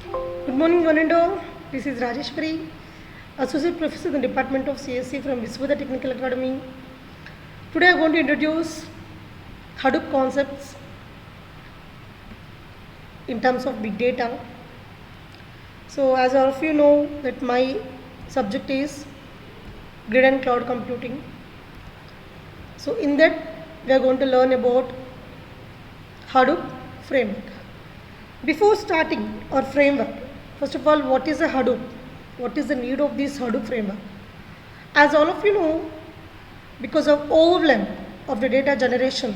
Good morning, one and all. This is Rajeshwari, Associate Professor in the Department of CSC from Viswada Technical Academy. Today I am going to introduce Hadoop concepts in terms of big data. So as all of you know that my subject is grid and cloud computing. So in that we are going to learn about Hadoop framework. Before starting our framework, first of all, what is a Hadoop? What is the need of this Hadoop framework? As all of you know, because of overwhelm of the data generation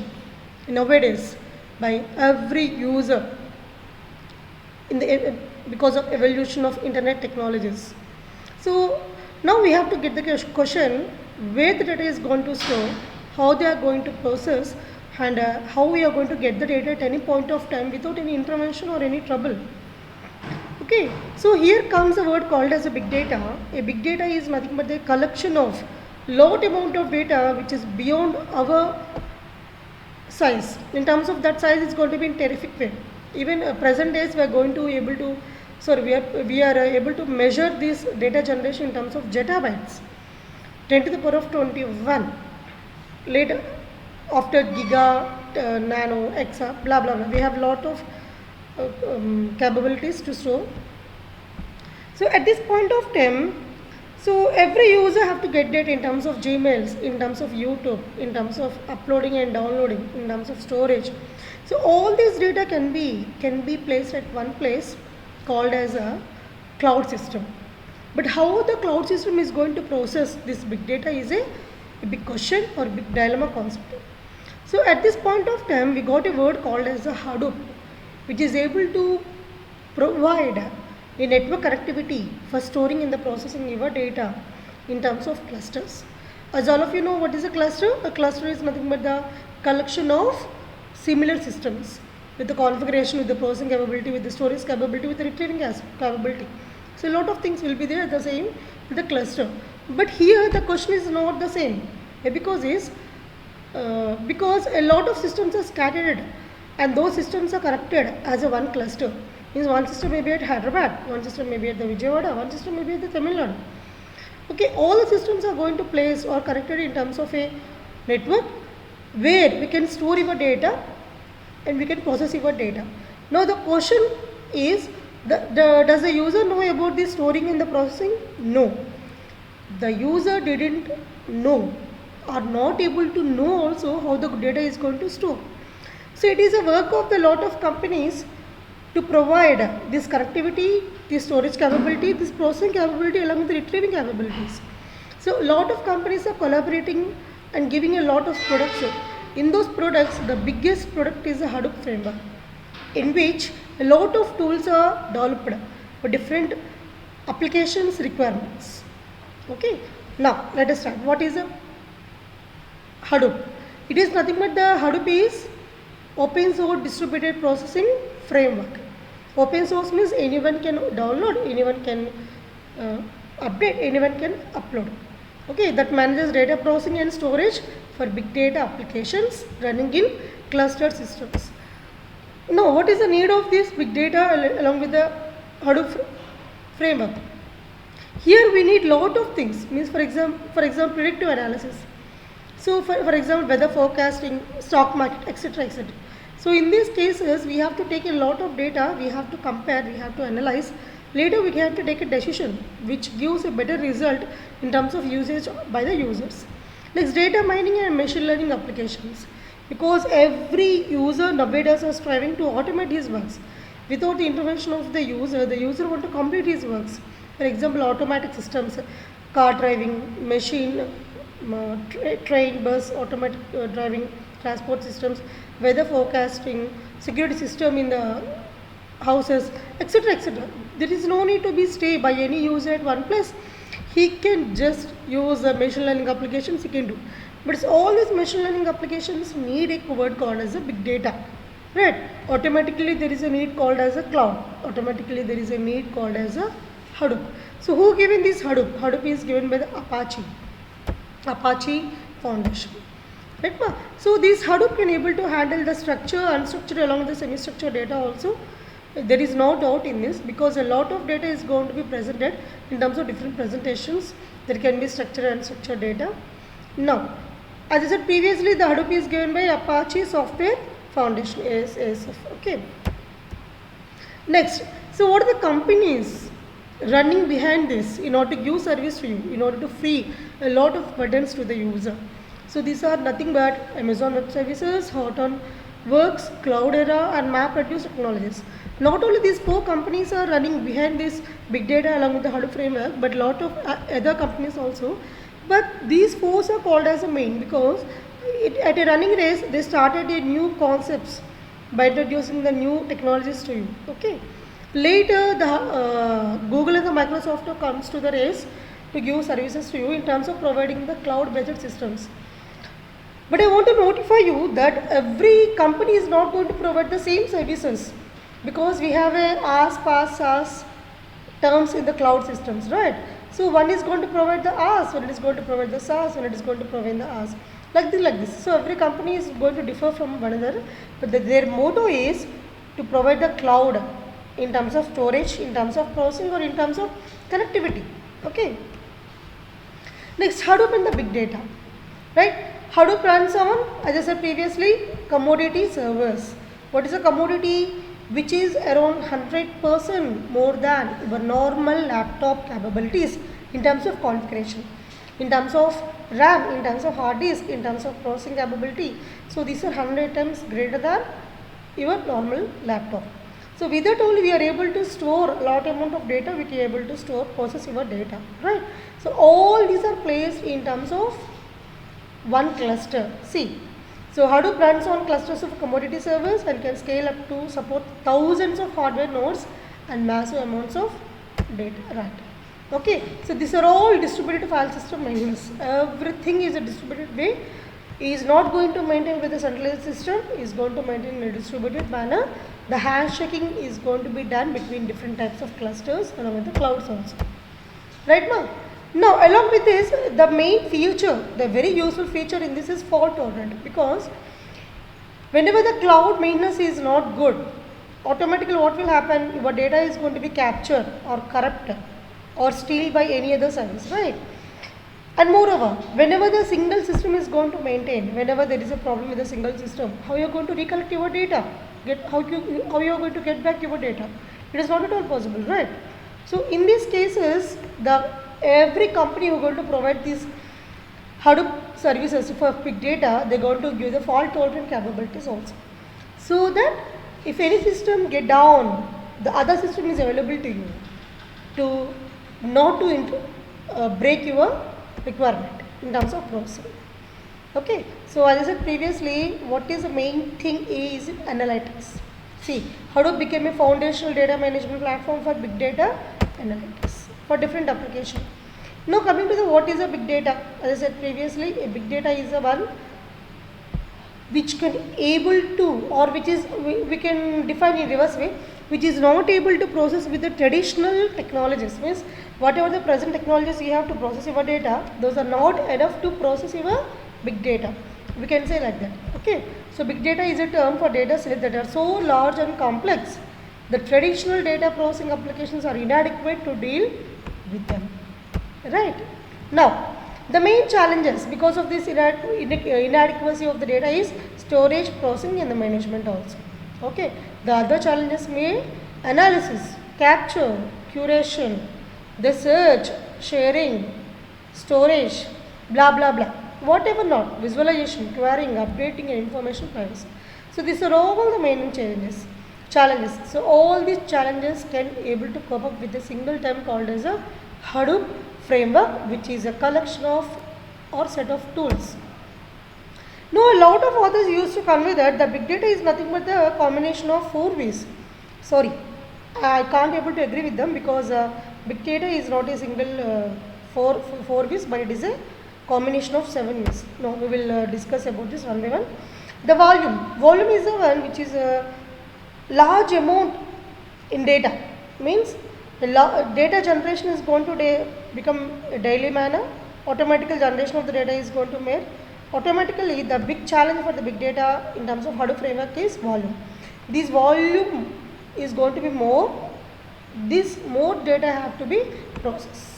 nowadays by every user because of evolution of internet technologies. So now we have to get the question where the data is going to store, how they are going to process, and how we are going to get the data at any point of time without any intervention or any trouble. Okay, so here comes a word called as a big data. A big data is nothing but the collection of lot amount of data which is beyond our size. In terms of that size, it's going to be in terrific way. Even present days, we are going to able to, we are able to measure this data generation in terms of zettabytes, 10 to the power of 21. Later, after giga, nano, exa, blah blah blah, we have lot of capabilities to store. So at this point of time, so every user have to get data in terms of Gmails, in terms of YouTube, in terms of uploading and downloading, in terms of storage. So all this data can be placed at one place called as a cloud system. But how the cloud system is going to process this big data is a big question or big dilemma concept. So at this point of time, we got a word called as a Hadoop, which is able to provide a network connectivity for storing and the processing your data in terms of clusters. As all of you know, what is a cluster? A cluster is nothing but the collection of similar systems with the configuration, with the processing capability, with the storage capability, with the retrieving capability. So a lot of things will be there the same with the cluster. But here the question is not the same because a lot of systems are scattered and those systems are connected as a one cluster. Means one system may be at Hyderabad, one system may be at the Vijayawada, one system may be at the Tamil Nadu. Okay, all the systems are going to place or connected in terms of a network where we can store your data and we can process your data. Now the question is, does the user know about the storing and the processing? No. The user didn't know or not able to know also how the data is going to store. So it is a work of the lot of companies to provide this connectivity, this storage capability, this processing capability along with the retrieving capabilities. So a lot of companies are collaborating and giving a lot of products. In those products, the biggest product is a Hadoop framework, in which a lot of tools are developed for different applications requirements. Okay, now let us start. What is a Hadoop? It is nothing but the Hadoop is open source distributed processing framework. Open source means anyone can download, anyone can update, anyone can upload. Okay, that manages data processing and storage for big data applications running in clustered systems. Now, what is the need of this big data along with the Hadoop framework? Here we need lot of things. Means for example, predictive analysis. So for example, weather forecasting, stock market, etc., etc. So in these cases, we have to take a lot of data, we have to compare, we have to analyze. Later we have to take a decision which gives a better result in terms of usage by the users. Next, data mining and machine learning applications. Because every user nowadays is striving to automate his works. Without the intervention of the user want to complete his works. For example, automatic systems, car driving, machine, train, bus, automatic driving, transport systems, weather forecasting, security system in the houses, etc., etc. There is no need to be stay by any user at one place. He can just use the machine learning applications he can do. But all these machine learning applications need a word called as a big data. Right? Automatically there is a need called as a cloud. Automatically there is a need called as a Hadoop. So who given this Hadoop? Hadoop is given by the Apache Foundation. Right? So this Hadoop can able to handle the structure, unstructured along with the semi-structured data also There is no doubt in this because a lot of data is going to be presented in terms of different presentations. There can be structured and unstructured data. Now, as I said previously, the Hadoop is given by Apache Software Foundation, ASF. Okay. Next, so what are the companies running behind this in order to give service to you, in order to free a lot of burdens to the user? So these are nothing but Amazon Web Services, Hortonworks, Cloudera and MapReduce Technologies. Not only these 4 companies are running behind this big data along with the Hadoop framework, but lot of other companies also. But these 4 are called as a main because at a running race they started a new concepts by introducing the new technologies to you. Okay. Later the Google and the Microsoft comes to the race to give services to you in terms of providing the cloud-based systems. But I want to notify you that every company is not going to provide the same services because we have a IaaS, PaaS, SaaS terms in the cloud systems, right? So one is going to provide the IaaS, one is going to provide the SaaS, one is going to provide the IaaS. Like this. So every company is going to differ from one another, but their motto is to provide the cloud in terms of storage, in terms of processing or in terms of connectivity. Okay. Next, Hadoop and the big data, right? Hadoop runs on, as I said previously, commodity servers. What is a commodity? Which is around 100% more than your normal laptop capabilities in terms of configuration, in terms of RAM, in terms of hard disk, in terms of processing capability. So these are 100 times greater than your normal laptop. So with that only we are able to store a lot amount of data, we are able to process your data, right? So all these are placed in terms of one cluster. See, so Hadoop runs on clusters of commodity servers and can scale up to support thousands of hardware nodes and massive amounts of data, right? Okay, so these are all distributed file system maintenance. Everything is a distributed way. Is not going to maintain with a centralized system, is going to maintain in a distributed manner. The handshaking is going to be done between different types of clusters along with the clouds also. Right now? Now, along with this, the main feature, the very useful feature in this is fault tolerant because whenever the cloud maintenance is not good, automatically what will happen? Your data is going to be captured or corrupted or steal by any other service, right? And moreover, whenever the single system is going to maintain, whenever there is a problem with the single system, how you are going to recollect your data? How you are going to get back your data? It is not at all possible, right? So in these cases, every company who is going to provide these Hadoop services for big data, they are going to give the fault tolerant capabilities also. So that if any system get down, the other system is available to you to not to break your requirement in terms of processing. Okay, so as I said previously, what is the main thing is analytics. See, Hadoop became a foundational data management platform for big data analytics for different applications. Now coming to the what is a big data, as I said previously, a big data is the one which can able to or which is we can define in reverse way, which is not able to process with the traditional technologies. Means whatever the present technologies you have to process your data, those are not enough to process your big data. We can say like that. Okay. So big data is a term for data sets that are so large and complex the traditional data processing applications are inadequate to deal with them. Right. Now, the main challenges because of this inadequacy of the data is storage, processing and the management also. Okay. The other challenges may analysis, capture, curation, the search, sharing, storage, blah blah blah. Whatever not, visualization, querying, updating and information privacy. So these are all the main challenges. So all these challenges can able to cope up with a single term called as a Hadoop framework, which is a collection of or set of tools. Now a lot of authors used to convey that the big data is nothing but the combination of 4 V's. Sorry, I can't able to agree with them because big data is not a single 4 V's, but it is a combination of 7 V's. No, we will discuss about this one by one. The volume is the one which is a large amount in data. Means the data generation is going to become a daily manner. Automatical generation of the data is going to make. Automatically, the big challenge for the big data in terms of Hadoop framework is volume. This volume is going to be more, this more data have to be processed.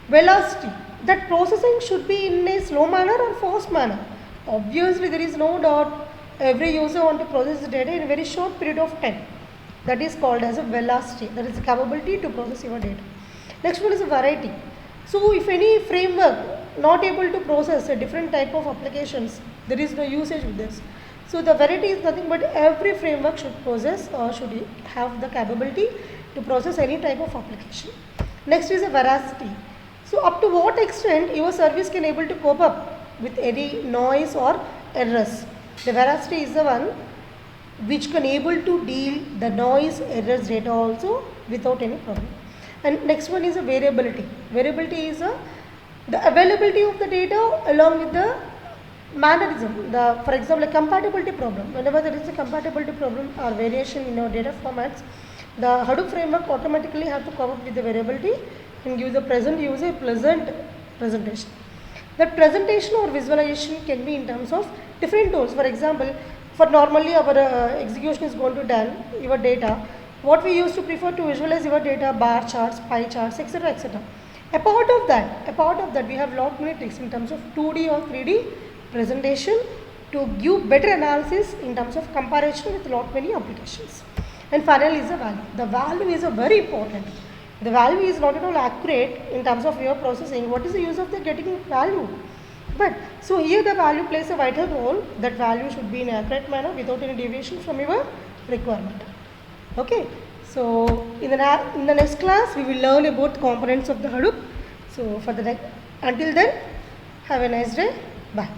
Velocity, that processing should be in a slow manner or fast manner. Obviously, there is no doubt every user want to process the data in a very short period of time. That is called as a velocity. That is the capability to process your data. Next one is a variety. So, if any framework not able to process a different type of applications, there is no usage with this. So, the variety is nothing but every framework should possess or should have the capability to process any type of application. Next is a veracity. So, up to what extent your service can able to cope up with any noise or errors. The veracity is the one which can able to deal the noise, errors data also without any problem. And next one is a variability. Variability is the availability of the data along with the mannerism. For example, a compatibility problem. Whenever there is a compatibility problem or variation in your data formats, the Hadoop framework automatically have to come up with the variability and give the present user a pleasant presentation. That presentation or visualization can be in terms of different tools. For example, for normally our execution is going to done your data. What we used to prefer to visualize your data, bar charts, pie charts, etc., etc. Apart of that, we have lot many tricks in terms of 2D or 3D presentation to give better analysis in terms of comparison with lot many applications. And finally is the value. The value is a very important. The value is not at all accurate in terms of your processing. What is the use of the getting value? But so here the value plays a vital role. That value should be in an accurate manner without any deviation from your requirement. Okay. So in the next class we will learn about components of the Hadoop. So for the until then, have a nice day. Bye.